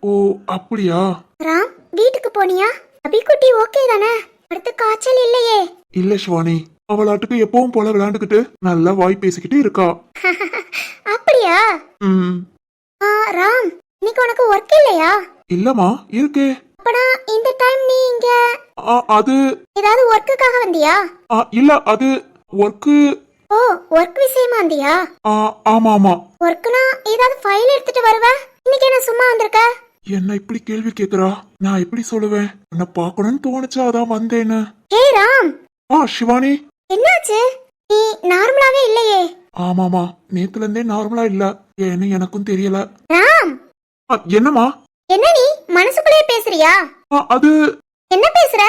ஓ, அப்படியா? ராம், வீட்டுக்கு போனியா? அபிக்குட்டி ஓகே தானே? அடுத்து காய்ச்சல் இல்லையே? இல்ல சிவானி, அவளாட்டுக்கு எப்பவும் போல விளையாண்டுக்கிட்டு நல்லா வாய் பேசிக்கிட்டு இருக்கா. அப்படியா? ம். ராம், இன்னைக்கு உனக்கு ஒர்க் இல்லையா? இல்லம்மா, இருக்கே. அப்பனா இந்த டைம் நீ இங்க அது ஏதாவது ஒர்க்குக்காக வந்தியா? இல்ல, அது ஒர்க்கு. ஓ, ஒர்க் விஷயமா வந்தியா? ஆமா ஆமா. ஒர்க்னா ஏதாவது ஃபைல் எடுத்துட்டு வருவ? இன்னைக்கு என்ன சும்மா வந்திருக்க? என்ன இப்படி கேள்வி கேக்குறா? நான் எப்படி சொல்லுவேன்? உன்னை பார்க்கணும்னு தோணுச்சா, அதான் வந்தேன்னு. ஏய் ராம். சிவானி, என்னாச்சு? நீ நார்மலாவே இல்லையே. ஆமாமா, நேத்துல இருந்தே நார்மலா இல்ல. ஏன்னு எனக்கும் தெரியல. ராம், என்னமா? என்ன நீ மனசுக்குள்ளே பேசுறியா? அது என்ன பேசுற?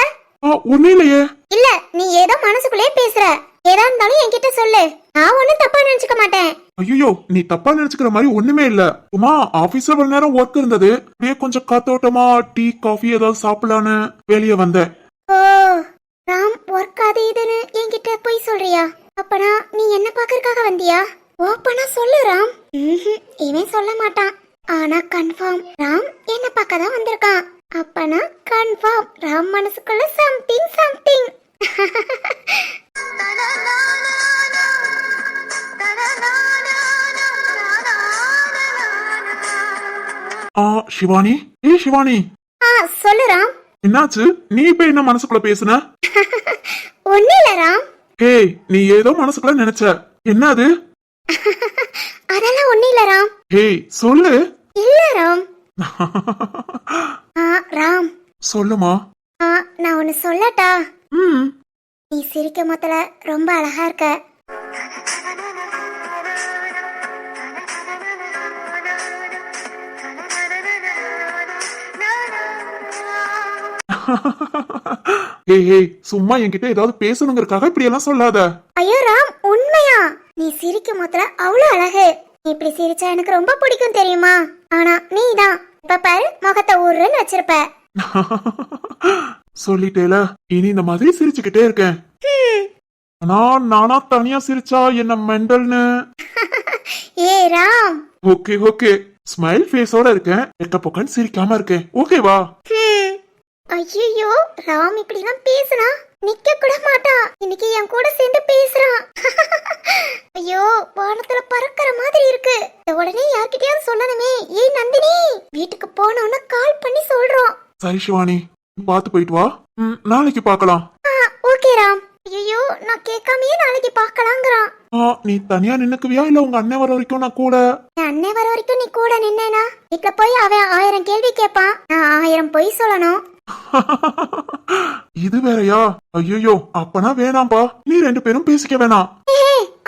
ஒண்ணு இல்லையே. இல்ல, நீ ஏதோ மனசுக்குள்ளே பேசுற. ஏதா இருந்தாலும் என்கிட்ட சொல்லு, நான் ஒண்ணும் தப்பா நினைச்சுக்க மாட்டேன். ஐயோ, நீ தப்பா நினைச்சுக்கிற மாதிரி ஒண்ணுமே இல்ல. உமா, ஆபீஸ்ல ஒரு நேரம் ஒர்க் இருந்தது, அப்படியே கொஞ்சம் காத்தோட்டமா டீ காஃபி ஏதாவது சாப்பிடலான்னு வெளியே வந்தேன். ஓ ராம், ஒர்க் அது இதுன்னு என்கிட்ட போய் சொல்றியா? அப்பனா நீ என்ன பாக்கறதுக்காக வந்தியா? ஓப்பனா சொல்லு ராம். இவன் சொல்ல மாட்டான், ஆனா கன்ஃபார்ம் ராம் என்ன பார்க்க தான் வந்திருக்கான். அப்பனா கன்ஃபார்ம் ராம் மனசுக்குள்ள சம்திங் சம்திங். சிவானி. சிவானி. சொல்லு ராம். என்னாச்சு? நீ இப்ப என்ன மனசுக்குள்ள பேசுன? ஒண்ணு இல்ல ராம். ஏய், நீ ஏதோ மனசுக்குள்ள நினைச்ச. என்ன அது? அதெல்லாம் ஒண்ணு இல்ல ராம். ஏய், சொல்லு. இல்ல ராம். ராம், சொல்லுமா. நான் ஒன்னு சொல்லட்டா? ம். நீ சிரிக்கும் போதுல ரொம்ப அழகா இருக்க. ஏய், சும்மா என்கிட்ட ஏதாவது பேசணுங்கிறதுக்காக இப்படி எல்லாம் சொல்லாத. ஐயோ ராம், உண்மையா? நீ சிரிக்கும் போதுல அவ்வளவு அழகு. நீ இப்படி சிரிச்சா எனக்கு ரொம்ப பிடிக்கும் தெரியுமா? ஆனா நீ தான் இப்ப பாரு முகத்தை ஊருன்னு வச்சிருப்ப. சொல்லிட்டேல, இனி இந்த மாதிரி சிரிச்சுக்கிட்டே இருக்கேன். நானா தனியா சிரிச்சா என்ன மெண்டல்னு? ஏ ராம். ஓகே ஓகே, ஸ்மைல் ஃபேஸோட இருக்கேன், எக்க பக்கம் சிரிக்காம இருக்கேன். ஓகேவா? ஐயோ, ராம் இப்படிலாம் பேசுனா நிக்க கூட மாட்டா. இன்னைக்கு என் கூட சேர்ந்து பேசுறான். ஐயோ, வானத்துல பறக்கிற மாதிரி இருக்கு. உடனே யார்கிட்டயாவது சொல்லணுமே. ஏய் நந்தினி, வீட்டுக்கு போனோன்னு கால் பண்ணி சொல்றோம். சரி சிவானி, பார்த்து போயிட்டு வா. நாளைக்கு பார்க்கலாம். ஓகே ராம். ஐயோ நான் கேட்காமயே நாளைக்கு பார்க்கலாங்கிறான். நீ தனியா நின்னுக்குவியா இல்ல உங்க அண்ணன் வர வரைக்கும் நான் கூட? என் அண்ணன் வர வரைக்கும் நீ கூட நின்னேனா வீட்டுல போய் அவன் 1000 கேள்வி கேட்பான், நான் 1000 பொய் சொல்லணும். இது வேறயா? ஐயோ அப்பனா வேணாம்பா, நீ 2 பேரும் பேசிக்க வேணாம்.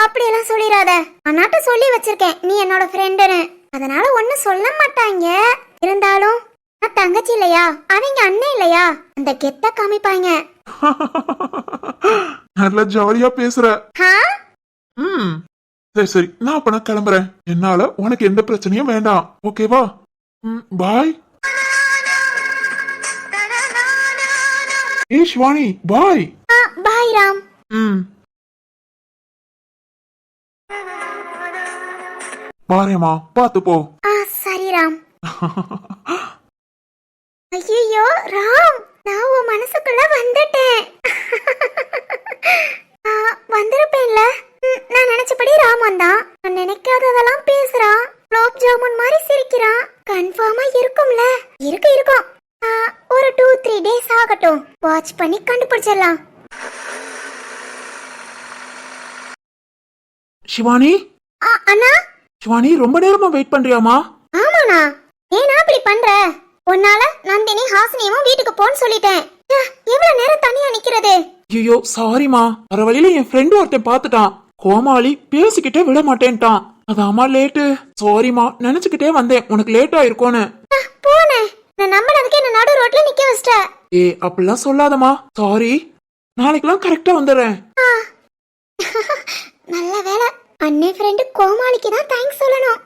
அப்படியெல்லாம் சொல்லிடாத. அண்ணாட்ட சொல்லி வச்சிருக்கேன் நீ என்னோட ஃப்ரெண்டுன்னு, அதனால ஒன்னும் சொல்ல மாட்டாங்க. இருந்தாலும் நான் தங்கச்சி இல்லையா, அவங்க அண்ணன் இல்லையா, அந்த கெத்த காமிப்பாங்க. நல்லா ஜாலியா பேசுற. ஆ? சரி சரி, நான் அப்ப நான் கிளம்புறேன். என்னால உனக்கு எந்த பிரச்சனையும் வேண்டாம், ஓகேவா? பாய். ஏ ஷிவானி பாய். பாய் ராம். பாரேமா, பாத்து போ. சரி ராம். ஐயோ ராம், நான் உன் மனசுக்குள்ள வந்துட்டேன். வந்திருப்பேன்ல. நான் நினைச்சபடி ராம் வந்தான். நான் நினைக்காததெல்லாம் பேசுறான். குலோப் ஜாமுன் மாதிரி சிரிக்கிறான். கன்ஃபார்மா இருக்கும்ல? இருக்கும். ஒரு 2-3 டேஸ் ஆகட்டும், வாட்ச் பண்ணி கண்டுபிடிச்சிடலாம். ஷிவானி. அண்ணா. ஷிவானி ரொம்ப நேரமா வெயிட் பண்றியாமா? ஆமாண்ணா. ஏன்னா இப்படி பண்ற? உன்னால நந்தினி ஹாசினியும் வீட்டுக்கு போன்னு சொல்லிட்டேன். எவ்வளவு நேரம் தனியா நிக்கிறது? ஐயோ சாரிமா, வர வழியில என் ஃப்ரெண்டு ஒருத்தன் பாத்துட்டான். கோமாளி பேசிக்கிட்டே விட மாட்டேன்ட்டான். அதாமா லேட்டு. சாரிமா, நினைச்சுக்கிட்டே வந்தேன் உனக்கு லேட் ஆயிருக்கோன்னு. போனேன், நான் நம்பினதுக்கு என்ன நடு ரோட்ல நிக்க வச்சிட்ட. அப்படிலாம் சொல்லாதமா, சாரி. நாளைக்கெல்லாம் கரெக்டா வந்துடுறேன். நல்ல வேலை, அண்ணே ஃப்ரெண்டு கோமாளிக்கு தான் தேங்க்ஸ் சொல்லணும்.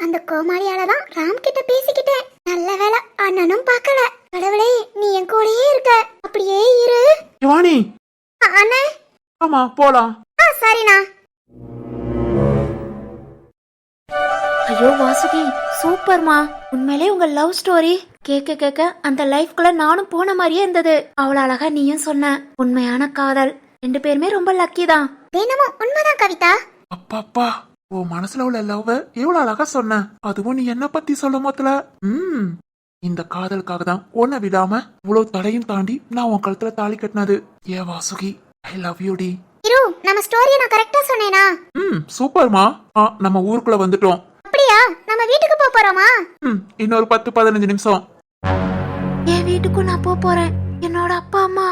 அந்த கோமாளியால தான் ராம் கிட்ட பேசிக்கிட்டேன். நல்ல வேலை அண்ணனும் பார்க்கல. கடவுளே, நீ என் கூடயே இருக்க, அப்படியே இரு. ஷிவானி. அண்ணே. ஆமா போலாம். சரிண்ணா. ஐயோ வாசுகி, சூப்பர்மா. உண்மையிலே உங்க லவ் ஸ்டோரி கேட்க கேட்க அந்த லைஃப்குள்ள நானும் போன மாதிரியே இருந்தது. அவ்வளவு அழகா நீயும் சொன்ன. உண்மையான காதல். 2 பேருமே ரொம்ப லக்கி தான். தினமும் உண்மைதான் கவிதா. அப்பா, உன் மனசுல உள்ள லவ் எவ்வளவு அழகா சொன்ன. அதுவும் நீ என்ன பத்தி சொல்லும் போதுல இந்த காதலுக்காக தான் உன்னை விடாம இவ்வளவு தடையும் தாண்டி நான் உன் கழுத்துல தாலி கட்டினது. ஏ வாசுகி, ஐ லவ் யூ டி. இரு, நம்ம ஸ்டோரியை நான் கரெக்டா சொன்னேனா? சூப்பர்மா. நம்ம ஊருக்குள்ள வந்துட்டோம். அப்படியா? நம்ம வீட்டுக்கு போறோமா? இன்னொரு 10-15 நிமிஷம். என் வீட்டுக்கும் நான் போறேன். என்னோட அப்பா அம்மா